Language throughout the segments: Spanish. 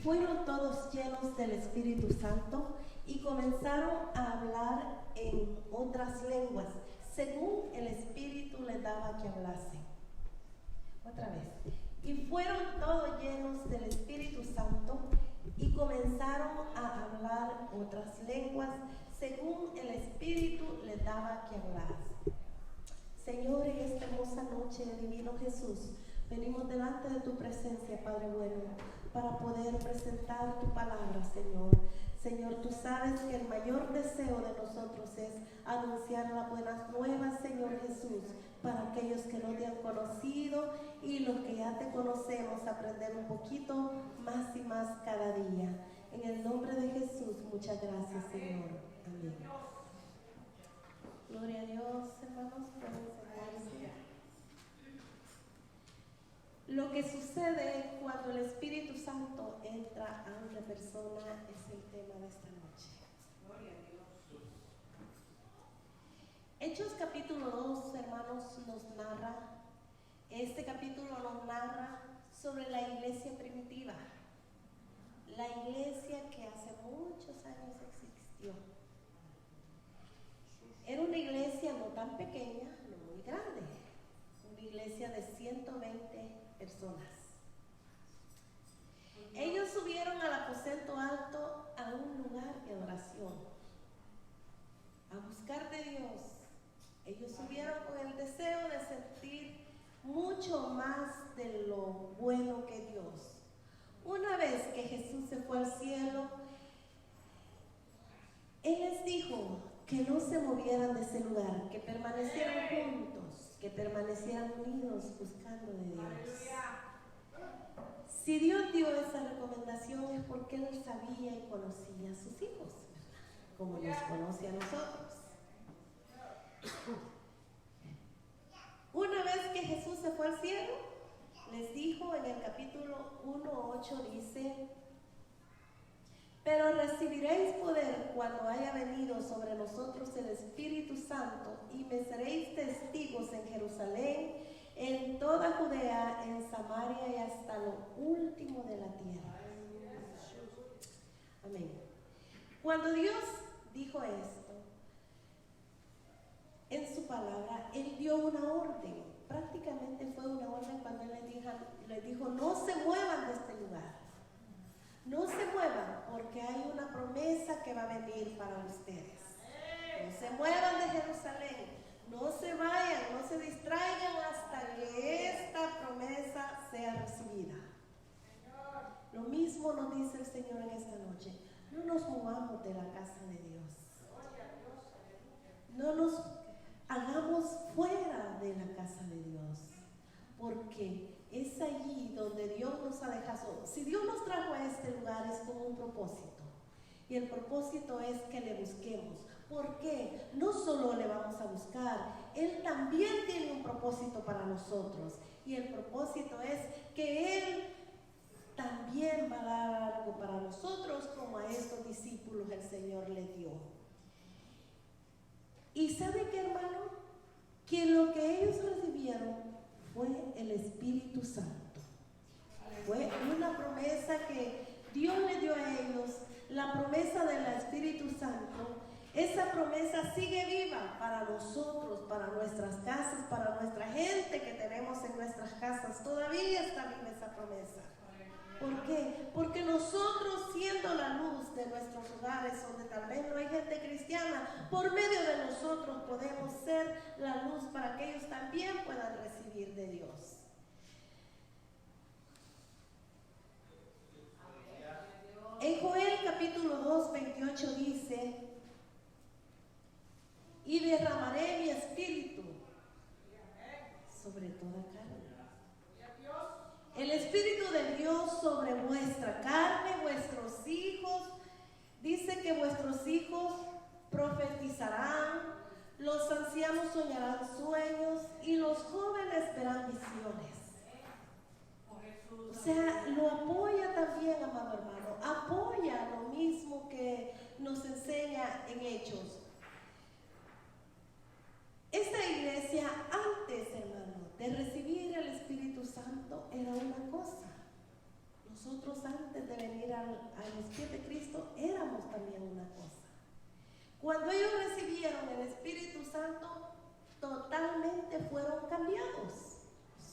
fueron todos llenos del Espíritu Santo y comenzaron a hablar en otras lenguas, según el Espíritu les daba que hablasen. Otra vez. Y fueron todos llenos del Espíritu Santo y comenzaron a hablar otras lenguas, según el Espíritu les daba que hablasen. Señor, en esta hermosa noche, divino Jesús, venimos delante de tu presencia, Padre bueno, para poder presentar tu palabra, Señor. Señor, tú sabes que el mayor deseo de nosotros es anunciar las buenas nuevas, Señor Jesús, para aquellos que no te han conocido y los que ya te conocemos, aprender un poquito más y más cada día. En el nombre de Jesús, muchas gracias, Señor. Amén. Gloria a Dios, hermanos, pueden sentarse. Lo que sucede cuando el Espíritu Santo entra a una persona es el tema de esta noche. Gloria a Dios. Hechos capítulo 2, hermanos, nos narra, este capítulo nos narra sobre la iglesia primitiva, la iglesia que hace muchos años existió. Era una iglesia no tan pequeña, no muy grande, una iglesia de 120 personas. Ellos subieron al aposento alto a un lugar de oración, a buscar de Dios. Ellos subieron con el deseo de sentir mucho más de lo bueno que Dios. Una vez que Jesús se fue al cielo, Él les dijo que no se movieran de ese lugar, que permanecieran juntos, que permanecieran unidos buscando de Dios. Si Dios dio esa recomendación es porque Él sabía y conocía a sus hijos, ¿verdad? Como nos conoce a nosotros. Una vez que Jesús se fue al cielo, les dijo en el capítulo 1:8, dice: pero recibiréis poder cuando haya venido sobre nosotros el Espíritu Santo y me seréis testigos en Jerusalén, en toda Judea, en Samaria y hasta lo último de la tierra. Amén. Cuando Dios dijo esto, en su palabra, Él dio una orden. Prácticamente fue una orden cuando Él les dijo, no se muevan de este lugar. No se muevan porque hay una promesa que va a venir para ustedes. No se muevan de Jerusalén, no se vayan, no se distraigan hasta que esta promesa sea recibida. Lo mismo nos dice el Señor en esta noche. No nos movamos de la casa de Dios. No nos hagamos fuera de la casa de Dios, porque es allí donde Dios nos ha dejado. Si Dios nos trajo a este lugar es con un propósito, y el propósito es que le busquemos. ¿Por qué? No solo le vamos a buscar, Él también tiene un propósito para nosotros, y el propósito es que Él también va a dar algo para nosotros, como a estos discípulos el Señor les dio. ¿Y sabe qué, hermano? Que lo que ellos recibieron fue el Espíritu Santo. Fue una promesa que Dios le dio a ellos, la promesa del Espíritu Santo. Esa promesa sigue viva para nosotros, para nuestras casas, para nuestra gente que tenemos en nuestras casas. Todavía está viva esa promesa. ¿Por qué? Porque nosotros, siendo la luz de nuestros hogares donde tal vez no hay gente cristiana, por medio de nosotros podemos ser la luz para que ellos también puedan recibir de Dios. En Joel capítulo 2, 28 dice: y derramaré mi espíritu sobre toda carne. El Espíritu de Dios sobre vuestra carne, vuestros hijos. Dice que vuestros hijos profetizarán, los ancianos soñarán sueños y los jóvenes verán visiones. O sea, lo apoya también, amado hermano. Apoya lo mismo que nos enseña en Hechos. Esta iglesia antes, hermano, de recibir el Espíritu Santo era una cosa. Nosotros antes de venir a cambiados.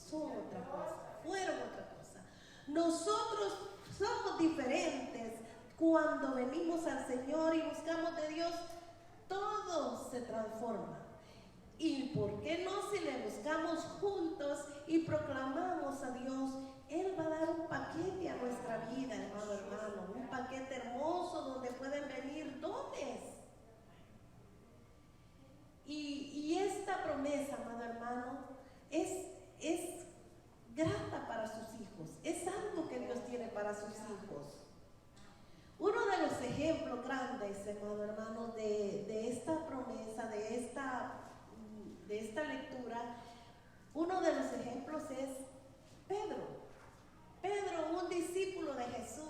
Son otra cosa, fueron otra cosa. Nosotros somos diferentes cuando venimos al Señor y buscamos de Dios. Todo se transforma. ¿Y por qué no si le buscamos juntos y proclamamos a Dios? Él va a dar un paquete a nuestra vida, hermano, un paquete hermoso donde pueden venir dones. Y esta promesa, amado hermano, es grata para sus hijos, es algo que Dios tiene para sus hijos. Uno de los ejemplos grandes, amado hermano, de esta promesa, de esta lectura, uno de los ejemplos es Pedro. Pedro, un discípulo de Jesús.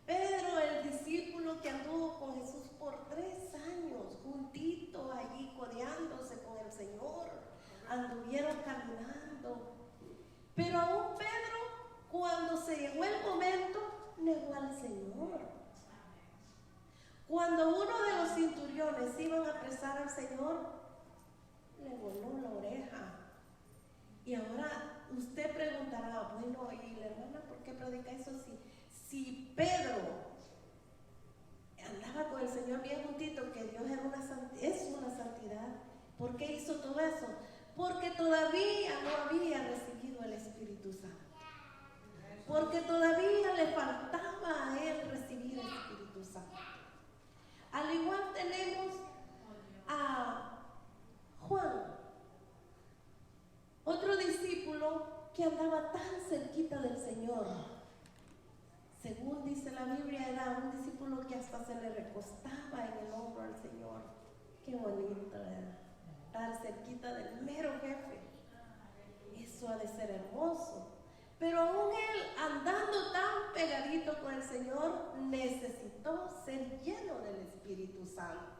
Pedro, el discípulo que anduvo con Jesús por 3 años, juntito allí, codeándose con el Señor. Anduvieron caminando. Pero aún Pedro, cuando se llegó el momento, negó al Señor. Cuando uno de los centuriones iban a apresar al Señor, le voló la oreja. Y ahora usted preguntará, bueno, ¿y la hermana por qué predica eso? Si Pedro andaba con el Señor bien juntito, que Dios es una santidad, ¿por qué hizo todo eso? Porque todavía no había recibido el Espíritu Santo. Porque todavía le faltaba a él recibir el Espíritu Santo. Al igual tenemos a Juan, otro discípulo que andaba tan cerquita del Señor. Según dice la Biblia, era un discípulo que hasta se le recostaba en el hombro al Señor. Qué bonito era estar cerquita del mero jefe. Eso ha de ser hermoso. Pero aún él, andando tan pegadito con el Señor, necesitó ser lleno del Espíritu Santo.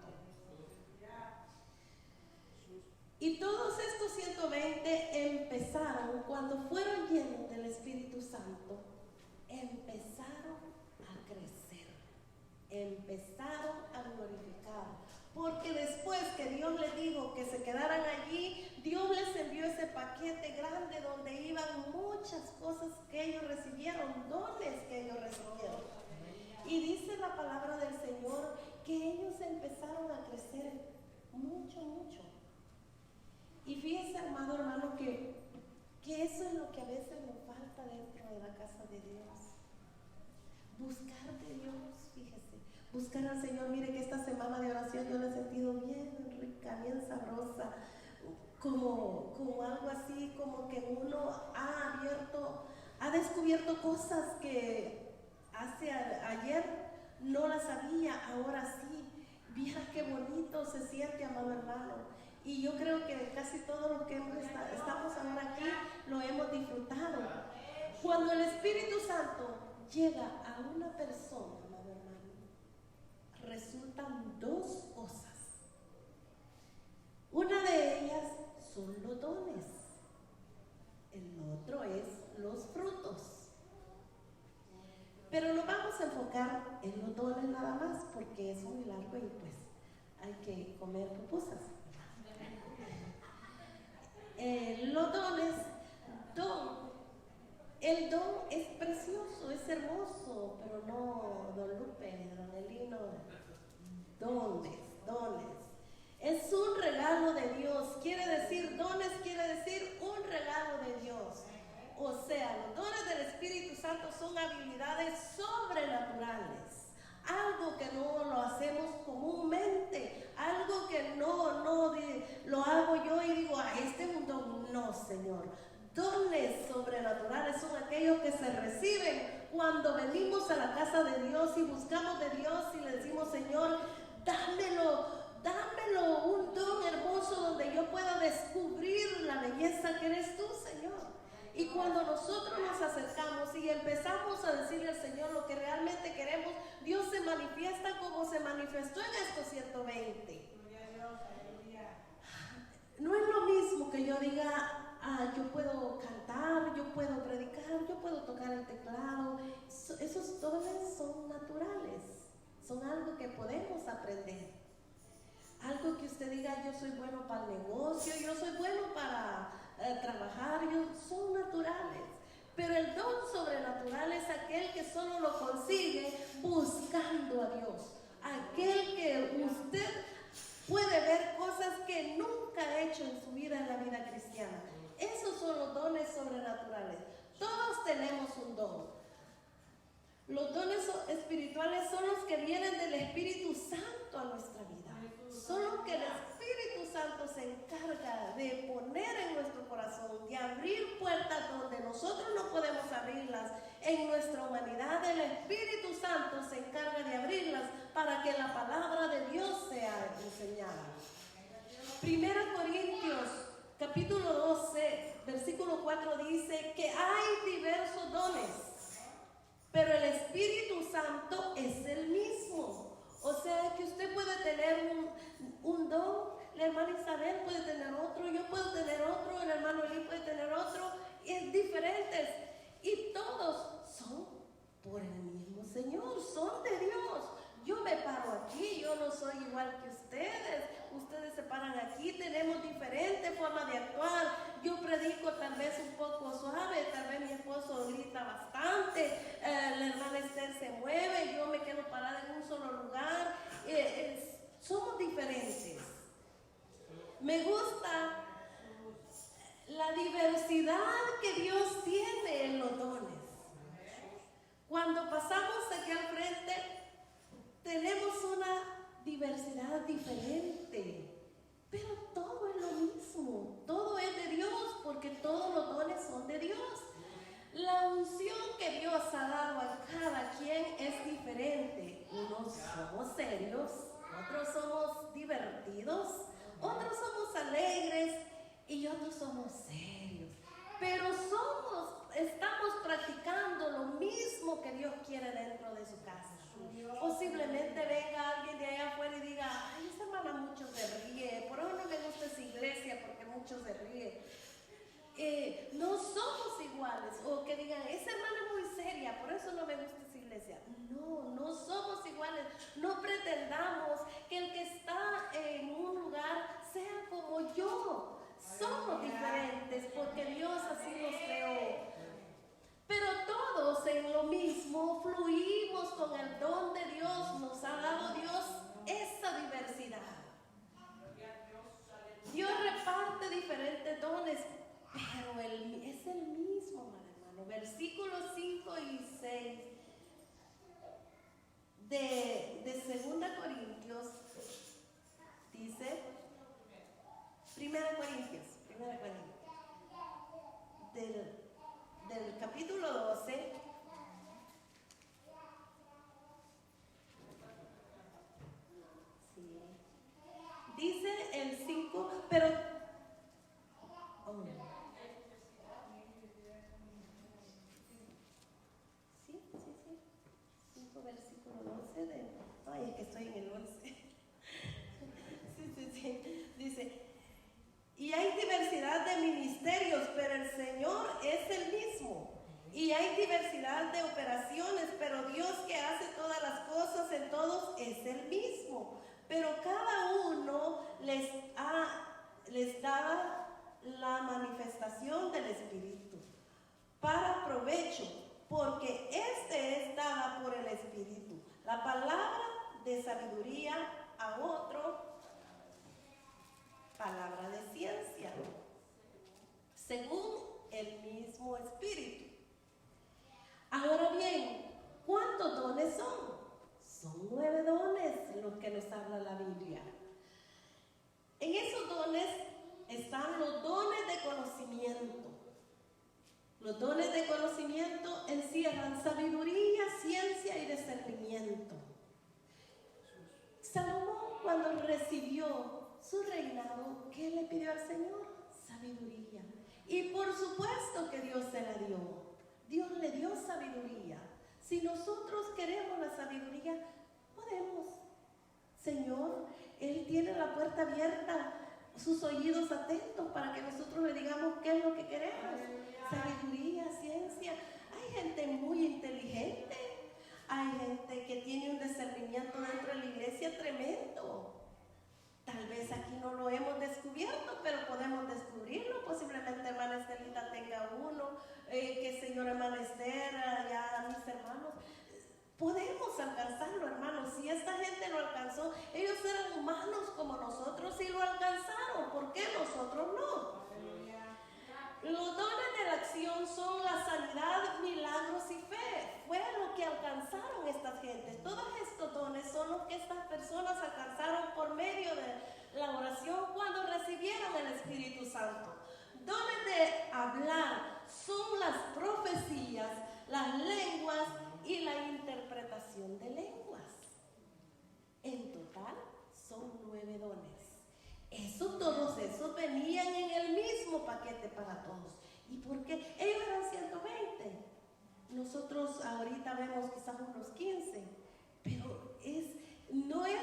Y todos estos 120 empezaron, cuando fueron llenos del Espíritu Santo, empezaron a crecer, empezaron a glorificar. Porque después que Dios les dijo que se quedaran allí, Dios les envió ese paquete grande donde iban muchas cosas que ellos recibieron, dones que ellos recibieron. Y dice la palabra del Señor que ellos empezaron a crecer mucho, mucho. Y fíjese, amado hermano, que eso es lo que a veces nos falta dentro de la casa de Dios. Buscar de Dios, fíjese. Buscar al Señor. Mire que esta semana de oración yo la he sentido bien rica, bien sabrosa, como algo así, como que uno ha descubierto cosas que ayer no las sabía, ahora sí. Viera qué bonito se siente, amado hermano. Y yo creo que casi todos los que estamos ahora aquí lo hemos disfrutado. Cuando el Espíritu Santo llega a una persona, amado hermano, resultan 2 cosas. Una de ellas son los dones, el otro es los frutos. Pero nos vamos a enfocar en los dones nada más, porque es muy largo y pues hay que comer pupusas. Los dones, el don es precioso, es hermoso, pero no, don Lupe, don Elino, dones. Es un regalo de Dios. Quiere decir, dones quiere decir un regalo de Dios. O sea, los dones del Espíritu Santo son habilidades sobrenaturales. Algo que no lo hacemos comúnmente, algo que no lo hago yo y digo, este es un don. No, Señor. Dones sobrenaturales son aquellos que se reciben cuando venimos a la casa de Dios y buscamos de Dios y le decimos, Señor, dámelo, un don hermoso donde yo pueda descubrir la belleza que eres tú, Señor. Y cuando nosotros nos acercamos y empezamos a decirle al Señor lo que realmente queremos, Dios se manifiesta como se manifestó en estos 120. No es lo mismo que yo diga, yo puedo cantar, yo puedo predicar, yo puedo tocar el teclado. Esos dones son naturales, son algo que podemos aprender. Algo que usted diga, yo soy bueno para el negocio, yo soy bueno para trabajar, son naturales. Pero el don sobrenatural es aquel que solo lo consigue buscando a Dios. Aquel que usted puede ver cosas que nunca ha hecho en su vida, en la vida cristiana. Esos son los dones sobrenaturales. Todos tenemos un don. Los dones espirituales son los que vienen del Espíritu Santo a nuestra vida. Son los que el Espíritu Santo se encarga de poner en nuestro corazón, de abrir puertas donde nosotros no podemos abrirlas. En nuestra humanidad, el Espíritu Santo se encarga de abrirlas para que la palabra de Dios sea enseñada. 1 Corintios capítulo 12, versículo 4 dice que hay diversos dones, pero el Espíritu Santo es el mismo. O sea que usted puede tener un don, la hermana Isabel puede tener otro, yo puedo tener otro, el hermano Eli puede tener otro, es diferentes. Y todos son por el mismo Señor, son de Dios. Yo me paro aquí, yo no soy igual que ustedes se paran aquí, tenemos diferentes formas de actuar. Yo predico tal vez un poco suave, tal vez mi esposo grita bastante, la hermana Esther se mueve, yo me quedo parada en un solo lugar. Somos diferentes. Me gusta la diversidad que Dios tiene en los dones. Cuando pasamos aquí al frente, tenemos una diversidad diferente, pero todo es lo mismo, todo es de Dios, porque todos los dones son de Dios. La unción que Dios ha dado a cada quien es diferente. Unos somos serios, otros somos divertidos, otros somos alegres y otros somos serios. Pero estamos practicando lo mismo que Dios quiere dentro de su casa. Posiblemente venga alguien de allá afuera y diga: ay, esa hermana mucho se ríe, por eso no me gusta esa iglesia porque mucho se ríe. No somos iguales. O que digan: esa hermana es muy seria, por eso no me gusta esa iglesia. No somos iguales. No pretendamos que el que está en un lugar sea como yo. Somos diferentes porque Dios así nos creó. Pero todos en lo mismo fluimos con el don de Dios. Nos ha dado Dios esa diversidad. Dios reparte diferentes dones, pero es el mismo, hermano. Versículos 5 y 6 de 2 Corintios dice, 1 Corintios, del capítulo 12, sí, dice el 5, pero sí, 5 versículo 12 es que estoy en el 11. sí, dice: y hay diversidad de ministerios, pero el Señor es el mismo. Y hay diversidad de operaciones, pero Dios que hace todas las cosas en todos es el mismo. Pero cada uno les da la manifestación del Espíritu para provecho, porque es dada por el Espíritu. La palabra de sabiduría a otro, palabra de ciencia, según el mismo Espíritu. Ahora bien, ¿cuántos dones son? Son 9 dones los que nos habla la Biblia. En esos dones están los dones de conocimiento. Los dones de conocimiento encierran sabiduría, ciencia y discernimiento. Salomón, cuando recibió su reinado, ¿qué le pidió al Señor? Sabiduría. Y por supuesto que Dios se la dio. Dios le dio sabiduría. Si nosotros queremos la sabiduría, podemos. Señor, Él tiene la puerta abierta, sus oídos atentos para que nosotros le digamos qué es lo que queremos. Sabiduría, ciencia. Hay gente muy inteligente. Hay gente que tiene un discernimiento dentro de la iglesia tremendo. Tal vez aquí no lo hemos descubierto, pero podemos descubrirlo. Posiblemente hablar son las profecías, las lenguas y la interpretación de lenguas. En total son 9 dones. Todos esos venían en el mismo paquete para todos. ¿Y por qué? Ellos eran 120. Nosotros ahorita vemos quizás unos 15. Pero no es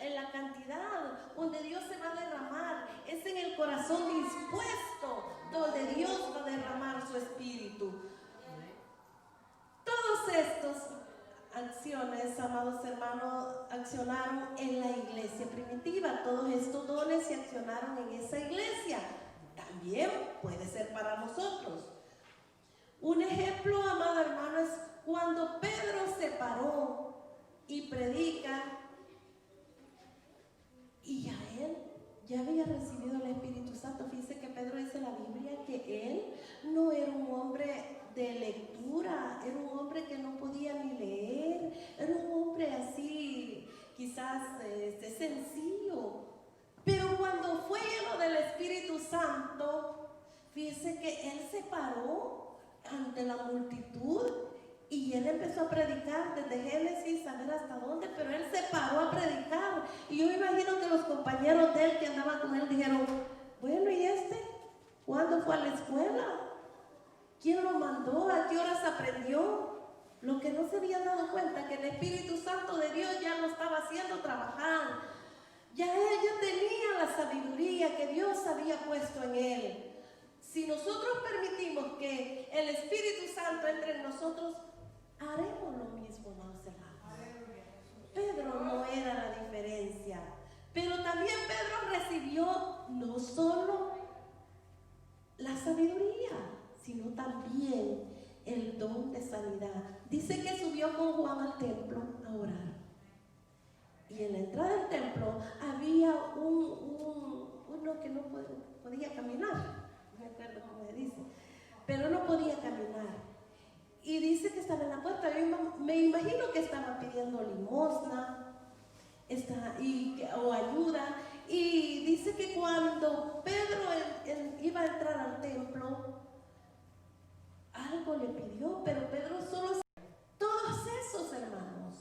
en la cantidad donde Dios se va a derramar, es en el corazón dispuesto donde Dios va a derramar su espíritu. Todos estos acciones, amados hermanos, accionaron en la iglesia primitiva. Todos estos dones se accionaron en esa iglesia. También puede ser para nosotros. Un ejemplo, amado hermano, es cuando Pedro se paró y predica, y ya había recibido el Espíritu Santo. Fíjese que Pedro dice en la Biblia que él no era un hombre de lectura, era un hombre que no podía ni leer, era un hombre así, quizás sencillo. Pero cuando fue lleno del Espíritu Santo, fíjese que él se paró ante la multitud y él empezó a predicar desde Génesis, a ver hasta dónde, pero él se paró a predicar. Y yo imagino que los compañeros de él que andaban con él dijeron, bueno, ¿y este? ¿Cuándo fue a la escuela? ¿Quién lo mandó? ¿A qué horas aprendió? Lo que no se habían dado cuenta, que el Espíritu Santo de Dios ya lo estaba haciendo trabajar. Ya él ya tenía la sabiduría que Dios había puesto en él. Si nosotros permitimos que el Espíritu Santo entre en nosotros, haremos lo mismo, amados hermanos. Pedro no era la diferencia, pero también Pedro recibió no solo la sabiduría, sino también el don de sanidad. Dice que subió con Juan al templo a orar. Y en la entrada del templo había uno que no podía caminar, no me acuerdo cómo se dice, pero no podía caminar. Y dice que estaba en la puerta. Yo me imagino que estaban pidiendo limosna o ayuda. Y dice que cuando Pedro iba a entrar al templo, algo le pidió, pero Pedro solo. Todos esos, hermanos,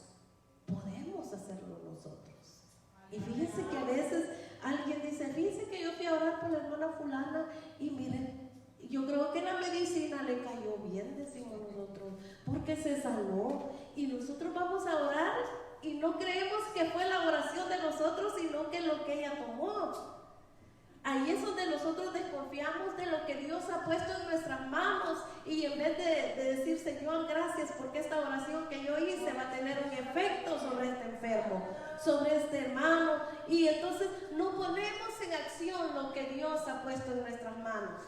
podemos hacerlo nosotros. Y fíjense que a veces alguien dice, fíjense que yo fui a orar por la hermana fulana y miren, yo creo que la medicina le cayó bien, decimos nosotros, porque se sanó. Y nosotros vamos a orar y no creemos que fue la oración de nosotros, sino que lo que ella tomó. Ahí es donde nosotros desconfiamos de lo que Dios ha puesto en nuestras manos, y en vez de decir, Señor, gracias porque esta oración que yo hice va a tener un efecto sobre este enfermo, sobre este hermano, y entonces no ponemos en acción lo que Dios ha puesto en nuestras manos.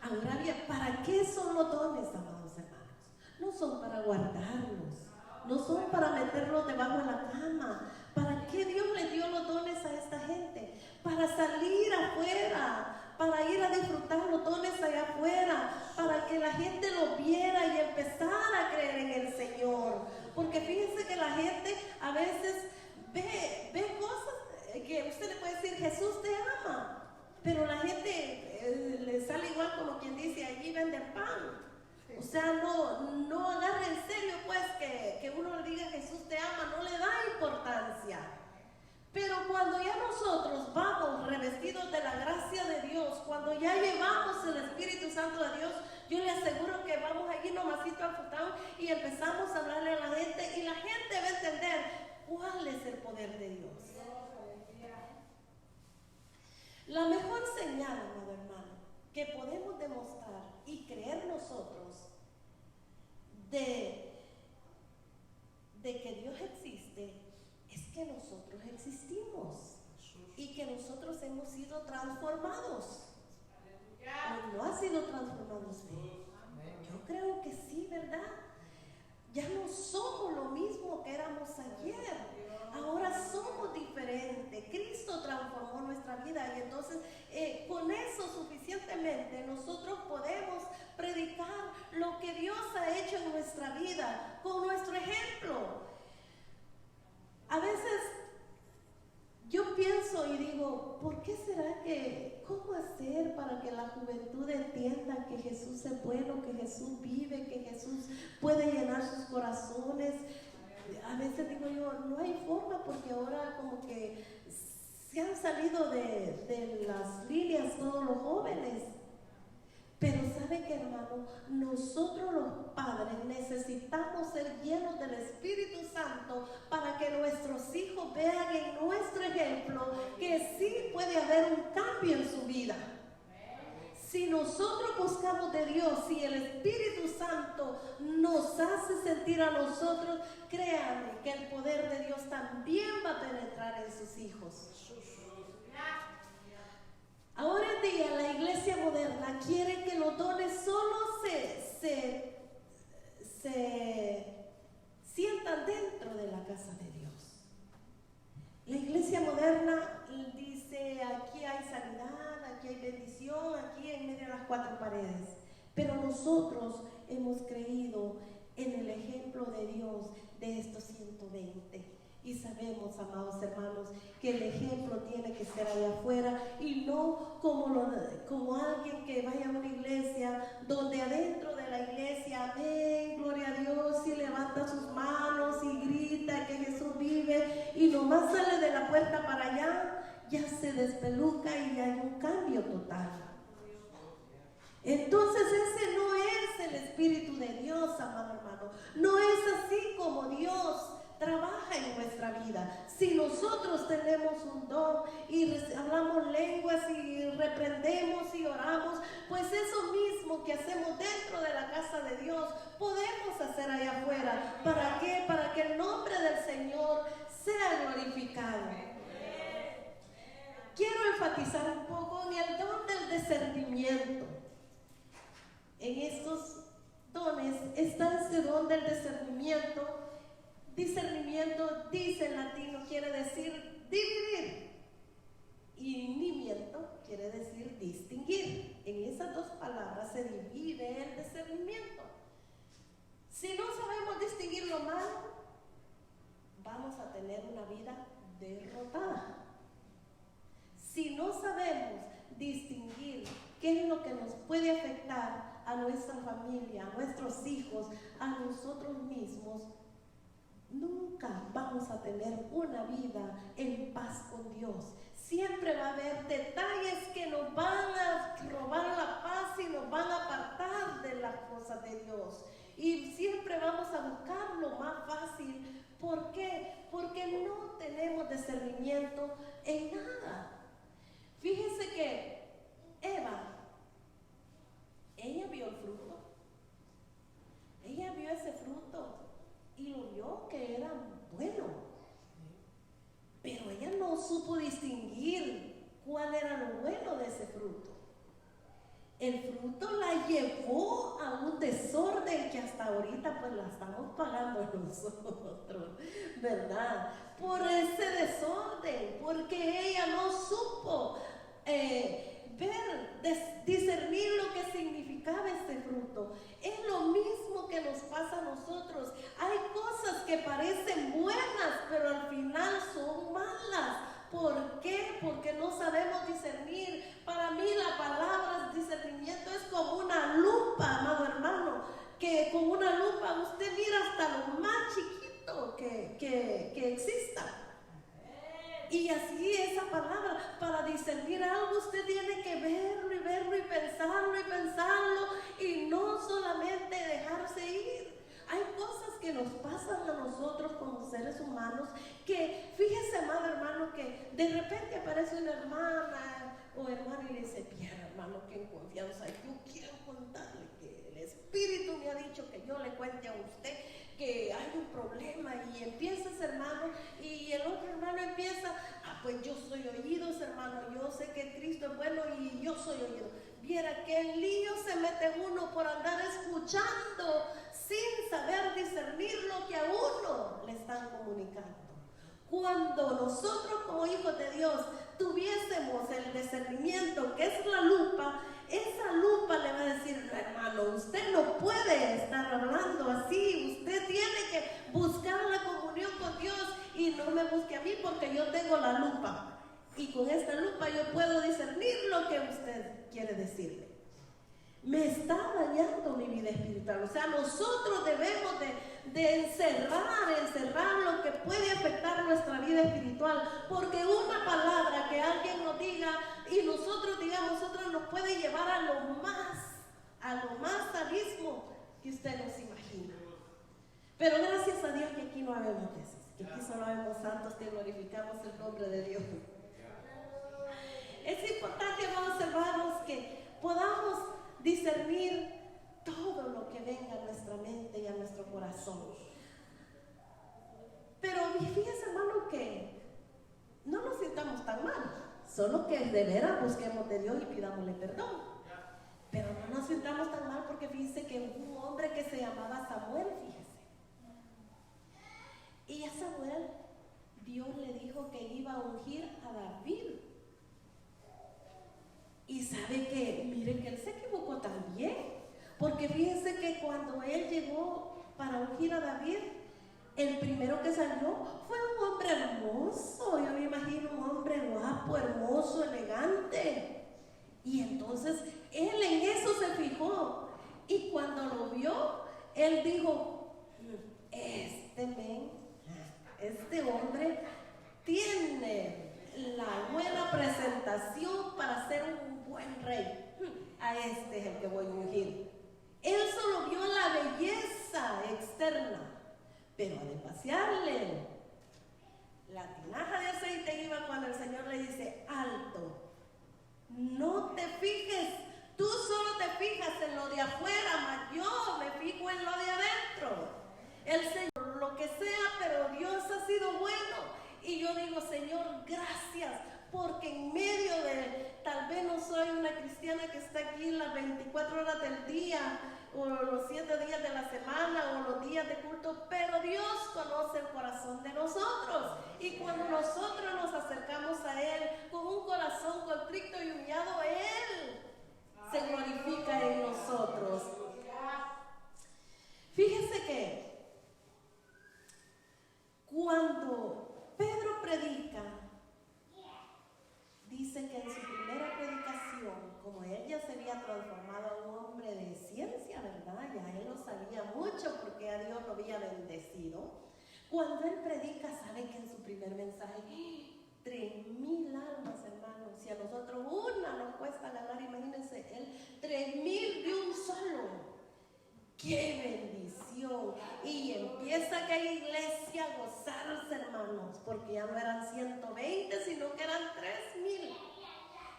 Ahora bien, ¿para qué son los dones, amados hermanos? No son para guardarlos, no son para meterlos debajo de la cama. ¿Para qué Dios le dio los dones a esta gente? Para salir afuera, para ir a disfrutar los dones allá afuera, para que la gente lo viera y empezara a creer en el Señor. Porque fíjense que la gente a veces ve cosas que usted le puede decir, Jesús te ama, pero la gente le sale igual como quien dice, allí venden pan. O sea, no agarra en serio pues que uno le diga Jesús te ama, no le da importancia. Pero cuando ya nosotros vamos revestidos de la gracia de Dios, cuando ya llevamos el Espíritu Santo de Dios, yo le aseguro que vamos allí nomasito al futón y empezamos a hablarle a la gente, y la gente va a entender cuál es el poder de Dios. La mejor señal, amado hermano, que podemos demostrar y creer nosotros de que Dios existe, es que nosotros existimos y que nosotros hemos sido transformados. ¿O no ha sido transformado usted? Yo creo que sí, ¿verdad? Ya no somos lo mismo que éramos ayer. Ahora somos diferentes. Cristo transformó nuestra vida, y entonces con eso suficientemente nosotros podemos predicar lo que Dios ha hecho en nuestra vida con nuestro ejemplo. A veces yo pienso y digo, ¿por qué será que, ¿cómo hacer para que la juventud entienda que Jesús es bueno, que Jesús vive, que Jesús puede llenar sus corazones? A veces digo yo, no hay forma, porque ahora como que se han salido de las líneas todos los jóvenes. Pero ¿sabe qué, hermano? Nosotros los padres necesitamos ser llenos del Espíritu Santo para que nuestros hijos vean en nuestro ejemplo que sí puede haber un cambio en su vida. Si nosotros buscamos de Dios, si el Espíritu Santo nos hace sentir a nosotros, créanme que el poder de Dios también va a penetrar en sus hijos. Ahora en día la iglesia moderna quiere que los dones solo se sientan dentro de la casa de Dios. La iglesia moderna dice, aquí hay sanidad, aquí hay bendición, aquí en medio de las cuatro paredes. Pero nosotros hemos creído en el ejemplo de Dios de estos 120. Y sabemos, amados hermanos, que el ejemplo tiene que ser allá afuera y no como alguien que vaya a una iglesia donde adentro de la iglesia, amén, gloria a Dios, y levanta sus manos y grita que Jesús vive, y nomás sale de la puerta para allá, ya se despeluca y hay un cambio total. Entonces ese no es el Espíritu de Dios, amado hermano. No es así como Dios trabaja en nuestra vida. Si nosotros tenemos un don y hablamos lenguas y reprendemos y oramos, pues eso mismo que hacemos dentro de la casa de Dios podemos hacer allá afuera. ¿Para qué? Para que el nombre del Señor sea glorificado. Quiero enfatizar un poco en el don del discernimiento. En estos dones está ese don del discernimiento. Discernimiento, dice en latino, quiere decir dividir. Y nimiento quiere decir distinguir. En esas dos palabras se divide el discernimiento. Si no sabemos distinguir lo malo, vamos a tener una vida derrotada. Si no sabemos distinguir qué es lo que nos puede afectar a nuestra familia, a nuestros hijos, a nosotros mismos, nunca vamos a tener una vida en paz con Dios. Siempre va a haber detalles que nos van a robar la paz y nos van a apartar de las cosas de Dios. Y siempre vamos a buscar lo más fácil. ¿Por qué? Porque no tenemos discernimiento en nada. Fíjese que Eva, ella vio el fruto. Ella vio ese fruto y lo vio que era bueno, pero ella no supo distinguir cuál era lo bueno de ese fruto. El fruto la llevó a un desorden que hasta ahorita pues la estamos pagando nosotros, ¿verdad? Por ese desorden, porque ella no supo discernir lo que significaba este fruto. Es lo mismo que nos pasa a nosotros. Hay cosas que parecen buenas, pero al final son malas. ¿Por qué? Porque no sabemos discernir. Para mí la palabra discernimiento es como una lupa, amado hermano, que con una lupa usted mira hasta lo más chiquito que exista. Y así esa palabra, para discernir algo usted tiene que verlo y verlo y pensarlo y no solamente dejarse ir. Hay cosas que nos pasan a nosotros como seres humanos que, fíjese, amado hermano, que de repente aparece una hermana o hermano y le dice, bien hermano, que en confianza, yo quiero contarle que el Espíritu me ha dicho que yo le cuente a usted que hay un problema, y empieza ese hermano y el otro hermano empieza, pues yo soy oídos, hermano, yo sé que Cristo es bueno y yo soy oído. Viera que en lío se mete uno por andar escuchando sin saber discernir lo que a uno le están comunicando. Cuando nosotros como hijos de Dios tuviésemos el discernimiento, que es la lupa, esa lupa le va a decir, no, hermano, usted no puede estar hablando así, usted tiene que buscar la comunión con Dios y no me busque a mí porque yo tengo la lupa. Y con esta lupa yo puedo discernir lo que usted quiere decirme. Me está dañando mi vida espiritual. O sea, nosotros debemos de encerrar lo que puede afectar nuestra vida espiritual, porque una palabra que alguien nos diga y nosotros digamos, nosotros nos puede llevar a lo más abismo que usted nos imagina. Pero gracias a Dios que aquí no habemos de esos, que aquí solo habemos santos que glorificamos el nombre de Dios. Es importante, amados hermanos, que podamos discernir todo lo que venga a nuestra mente y a nuestro corazón. Pero fíjese, hermano, que no nos sintamos tan mal, solo que de veras busquemos de Dios y pidámosle perdón. Pero no nos sintamos tan mal, porque fíjese que hubo un hombre que se llamaba Samuel, fíjese. Y a Samuel Dios le dijo que iba a ungir a David. Y sabe que, miren que él se equivocó también, porque fíjense que cuando él llegó para ungir a David, el primero que salió fue un hombre hermoso. Yo me imagino un hombre guapo, hermoso, elegante. Y entonces él en eso se fijó, y cuando lo vio, él dijo: este hombre tiene la buena presentación para ser un buen rey. A este es el que voy a ungir. Él solo vio la belleza externa, pero al vaciarle la tinaja de aceite iba cuando el Señor le dice: alto, no te fijes, tú solo te fijas en lo de afuera, mas yo me fijo en lo de adentro. El Señor, lo que sea, pero Dios ha sido bueno. Y yo digo: Señor, gracias, porque en medio de, tal vez no soy una cristiana que está aquí las 24 horas del día, o los 7 días de la semana, o los días de culto, pero Dios conoce el corazón de nosotros. Y cuando nosotros nos acercamos a Él con un corazón contrito y humillado, Él se glorifica en nosotros. Fíjese que cuando Pedro predica, dice que en su primera predicación, como él ya se había transformado a un hombre de ciencia, ¿verdad? Ya él lo sabía mucho porque a Dios lo había bendecido. Cuando él predica, sabe que en su primer mensaje, 3,000 almas, hermanos. Si a nosotros una nos cuesta ganar, imagínense, él 3,000 de un solo. ¡Qué bendición! Y empieza aquella iglesia a gozarse, hermanos, porque ya no eran 120, sino que eran 3,000.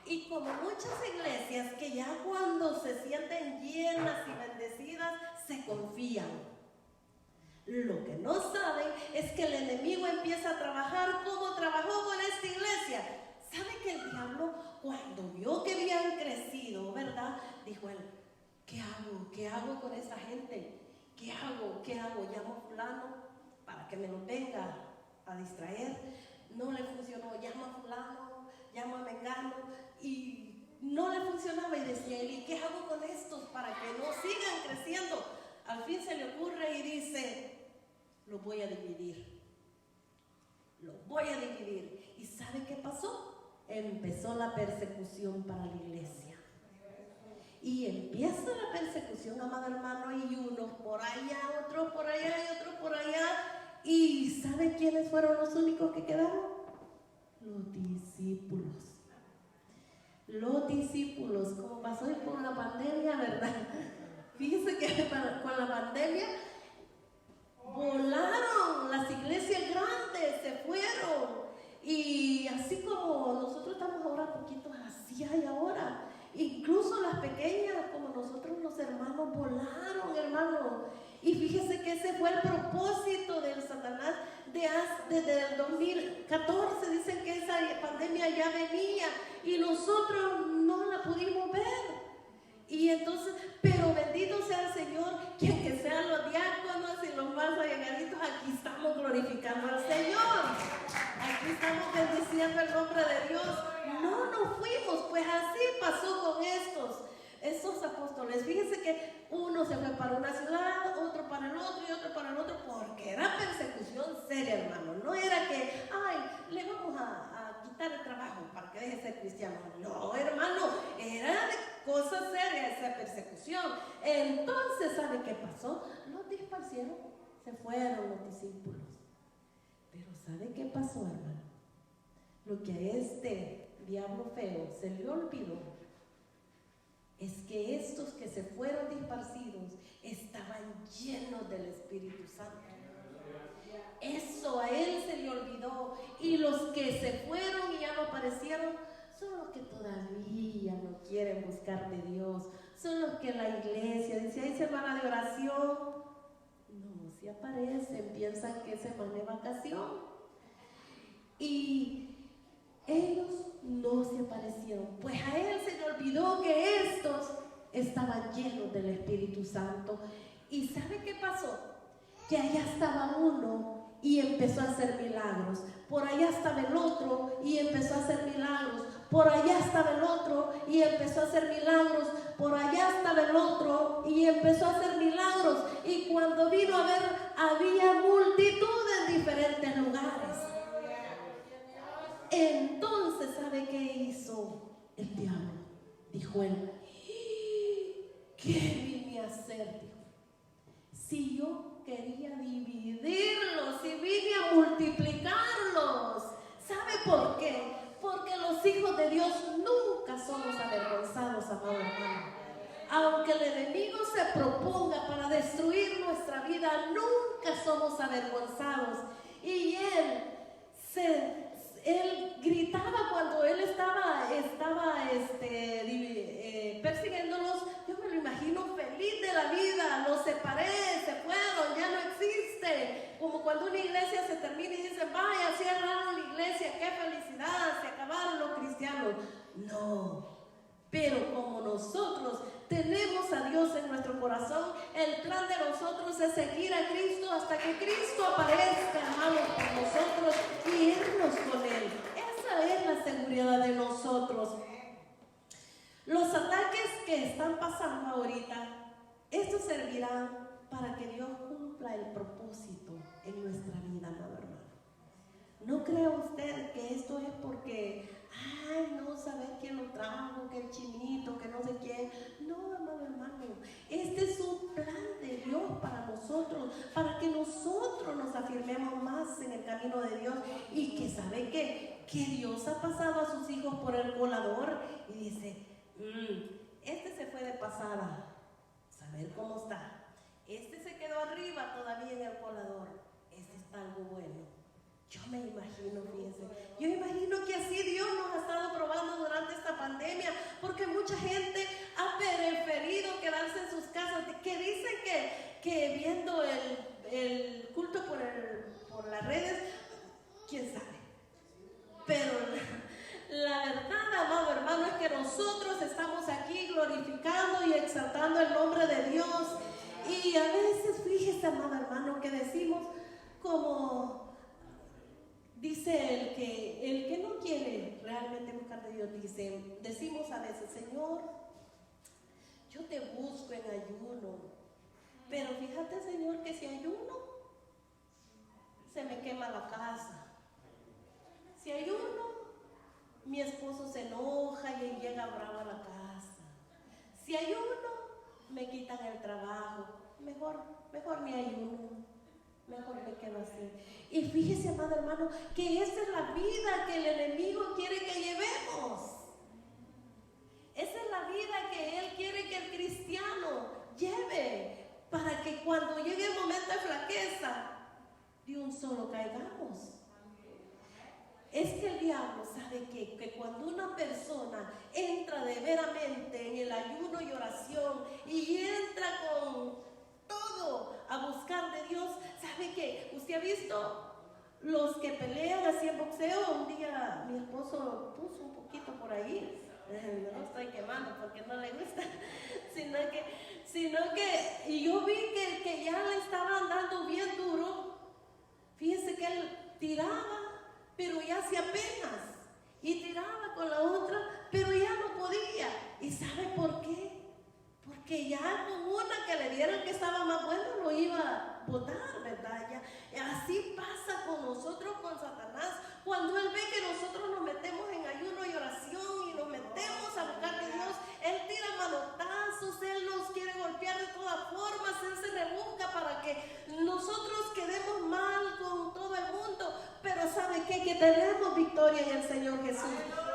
Y como muchas iglesias que ya cuando se sienten llenas y bendecidas, se confían. Lo que no saben es que el enemigo empieza a trabajar como trabajó con esta iglesia. ¿Sabe que el diablo, cuando vio que habían crecido, ¿verdad? Dijo él: ¿qué hago? ¿Qué hago con esa gente? ¿Qué hago? ¿Qué hago? Llamo a fulano para que me lo venga a distraer. No le funcionó. Llamo a fulano, llamo a mengano, y no le funcionaba. Y decía él: ¿y qué hago con estos para que no sigan creciendo? Al fin se le ocurre y dice: los voy a dividir. Los voy a dividir. ¿Y sabe qué pasó? Empezó la persecución para la iglesia. Y empieza la persecución, amado hermano, y unos por allá, otros por allá y otros por allá. ¿Y sabe quiénes fueron los únicos que quedaron? Los discípulos. Los discípulos, como pasó con la pandemia, ¿verdad? Fíjense que con la pandemia volaron las iglesias grandes, se fueron. Y así como nosotros estamos ahora poquitos, así hay ahora. Incluso las pequeñas, como nosotros los hermanos, volaron, hermanos. Y fíjese que ese fue el propósito del Satanás desde el 2014. Dicen que esa pandemia ya venía y nosotros no la pudimos ver. Y entonces, pero bendito sea el Señor, que aunque sean los diáconos y los más allegaditos, aquí estamos glorificando al Señor. Aquí estamos bendiciendo el nombre de Dios. No nos fuimos, pues así pasó con estos apóstoles. Fíjense que uno se fue para una ciudad, otro para el otro y otro para el otro, porque era persecución seria, hermano. No era que, ay, le vamos a quitar el trabajo para que deje de ser cristiano. No, hermano, Entonces, ¿sabe qué pasó? Los disparcieron, se fueron los discípulos. Pero ¿sabe qué pasó, hermano? Lo que a este diablo feo se le olvidó es que estos que se fueron disparcidos estaban llenos del Espíritu Santo. Eso a él se le olvidó. Y los que se fueron y ya no aparecieron son los que todavía no quieren buscar de Dios. Son los que la iglesia dice: hay semana de oración, no se aparecen, piensan que es semana de vacación. Y ellos no se aparecieron, pues a él se le olvidó que estos estaban llenos del Espíritu Santo. ¿Y sabe qué pasó? Que allá estaba uno y empezó a hacer milagros, por allá estaba el otro y empezó a hacer milagros, por allá estaba el otro y empezó a hacer milagros, por allá estaba el otro y empezó a hacer milagros. Y cuando vino a ver, había multitud en diferentes lugares. Entonces, ¿sabe qué hizo el diablo? Dijo él: ¿qué vine a hacer? Dijo, si yo quería dividirlos y vine a multiplicarlos. ¿Sabe por qué? Porque los hijos de Dios nunca somos avergonzados, amado hermano. Aunque el enemigo se proponga para destruir nuestra vida, nunca somos avergonzados. Y él gritaba cuando él estaba persiguiéndolos. Yo me lo imagino feliz de la vida. Los separé, se fueron, ya no existe. Como cuando una iglesia se termina y dicen: vaya, cierraron la iglesia, qué felicidad, se acabaron los cristianos. No, pero como nosotros tenemos a Dios en nuestro corazón, el plan de nosotros es seguir a Cristo hasta que Cristo aparezca, hermanos, por nosotros y irnos con Él. Esa es la seguridad de nosotros. Los ataques que están pasando ahorita, estos servirán para que Dios cumpla el propósito en nuestra vida, amado hermano. No crea usted que esto es porque, ay, no saber quién lo trajo, que el chinito, que no sé quién. No, amado hermano, este es un plan de Dios para nosotros, para que nosotros nos afirmemos más en el camino de Dios. Y que sabe que Dios ha pasado a sus hijos por el colador y dice: este se fue de pasada, saber cómo está. Este se quedó arriba todavía en el colador, este está algo bueno. Yo me imagino, fíjense, yo imagino que así Dios nos ha estado probando durante esta pandemia, porque mucha gente ha preferido quedarse en sus casas, que dicen que viendo el culto por las redes, quién sabe. Pero la verdad, amado hermano, es que nosotros estamos aquí glorificando y exaltando el nombre de Dios. Y a veces, fíjese, amado hermano, que decimos como... Dice el que no quiere realmente buscar de Dios, decimos a veces: Señor, yo te busco en ayuno, pero fíjate, Señor, que si ayuno, se me quema la casa. Si ayuno, mi esposo se enoja y llega bravo a la casa. Si ayuno, me quitan el trabajo. Mejor ni ayuno. Mejor me quedo así. Y fíjese, amado hermano, que esa es la vida que el enemigo quiere que llevemos. Esa es la vida que él quiere que el cristiano lleve, para que cuando llegue el momento de flaqueza, de un solo caigamos. Es que el diablo sabe que cuando una persona entra de veramente en el ayuno y oración y entra con todo a buscar de Dios, ¿sabe qué? ¿Usted ha visto los que pelean así en boxeo? Un día mi esposo puso un poquito por ahí, no estoy quemando porque no le gusta, sino que y yo vi que ya le estaban dando bien duro. Fíjese que él tiraba, pero ya hacía apenas, y tiraba con la otra, pero ya no podía. ¿Y sabe por qué? Porque ya con una que le dieron que estaba más bueno lo iba a botar, ¿verdad? Así pasa con nosotros, con Satanás. Cuando él ve que nosotros nos metemos en ayuno y oración y nos metemos a buscar de Dios, él tira manotazos, él nos quiere golpear que tenemos victoria en el Señor Jesús.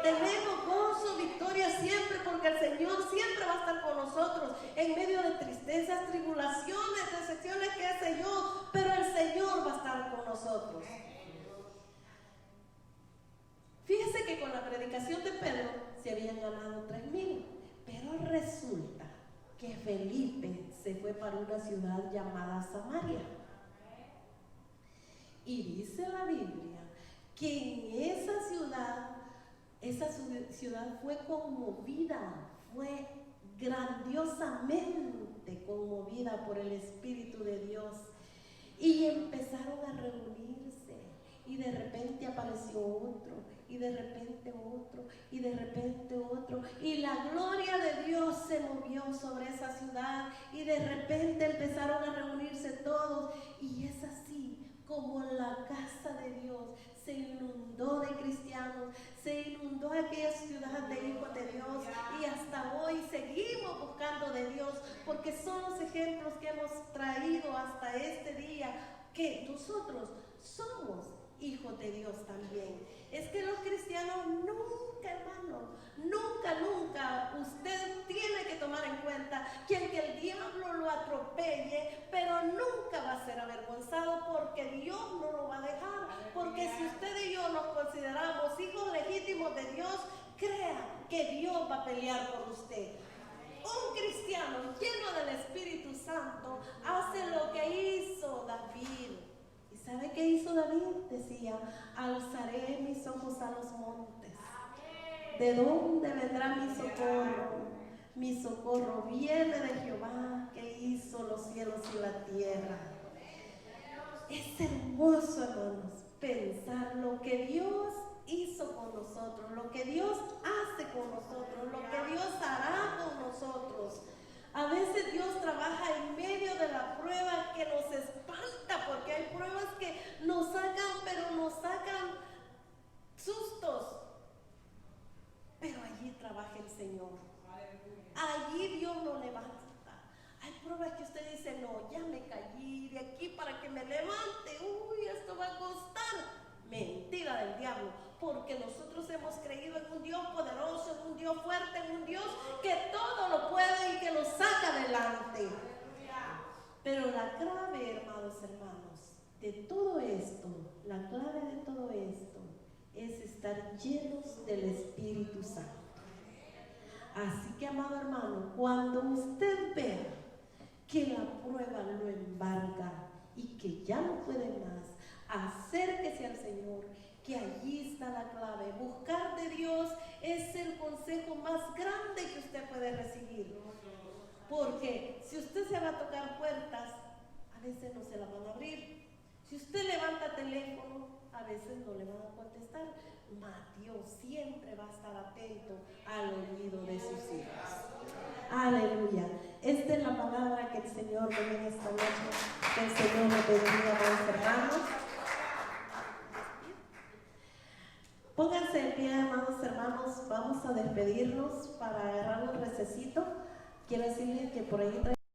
Tenemos gozo, victoria siempre, porque el Señor siempre va a estar con nosotros en medio de tristezas, tribulaciones, decepciones, qué sé yo, pero el Señor va a estar con nosotros. Fíjese que con la predicación de Pedro se habían ganado 3,000, pero resulta que Felipe se fue para una ciudad llamada Samaria. Y dice la Biblia que en esa ciudad fue conmovida, fue grandiosamente conmovida por el Espíritu de Dios. Y empezaron a reunirse, y de repente apareció otro, y de repente otro, y de repente otro, y la gloria de Dios se movió sobre esa ciudad, y de repente empezaron a reunirse todos, y es así como la casa de Dios se inundó de cristianos, se inundó aquella ciudad de hijos de Dios, y hasta hoy seguimos buscando de Dios, porque son los ejemplos que hemos traído hasta este día, que nosotros somos hijos de Dios también. Es que los cristianos nunca, hermano, nunca, usted tiene que tomar en cuenta que aunque el diablo lo atropelle, pero nunca va a ser avergonzado, porque Dios no lo va a dejar. Porque si usted y yo nos consideramos hijos legítimos de Dios, crea que Dios va a pelear por usted. Un cristiano lleno del Espíritu Santo hace lo que hizo David. ¿Y sabe qué hizo David? Decía: alzaré mis ojos a los montes. ¿De dónde vendrá mi socorro? Mi socorro viene de Jehová, que hizo los cielos y la tierra. Es hermoso, hermanos, pensar lo que Dios hizo con nosotros, lo que Dios hace con nosotros, lo que Dios hará con nosotros. A veces Dios trabaja en medio de la prueba que nos espanta, porque hay pruebas que nos sacan, pero nos sacan sustos. Pero allí trabaja el Señor. Allí Dios nos levanta. Hay pruebas que usted dice: no, ya me caí, de aquí para que me levante, uy, esto va a costar. Mentira del diablo, porque nosotros hemos creído en un Dios poderoso, en un Dios fuerte, en un Dios que todo lo puede y que lo saca adelante. Pero la clave, hermanos, de todo esto, la clave de todo esto es estar llenos del Espíritu Santo. Así que, amado hermano, cuando usted vea que la prueba lo embarga y que ya no puede más, acérquese al Señor, que allí está la clave. Buscar de Dios es el consejo más grande que usted puede recibir. Porque si usted se va a tocar puertas, a veces no se las van a abrir. Si usted levanta teléfono, a veces no le van a contestar. Mas Dios siempre va a estar atento al oído de sus hijos. Aleluya. Esta es la palabra que el Señor me dio esta noche. Que el Señor nos bendiga, amados hermanos. Pónganse de pie, amados hermanos. Vamos a despedirnos para agarrar un recesito. Quiero decirles que por ahí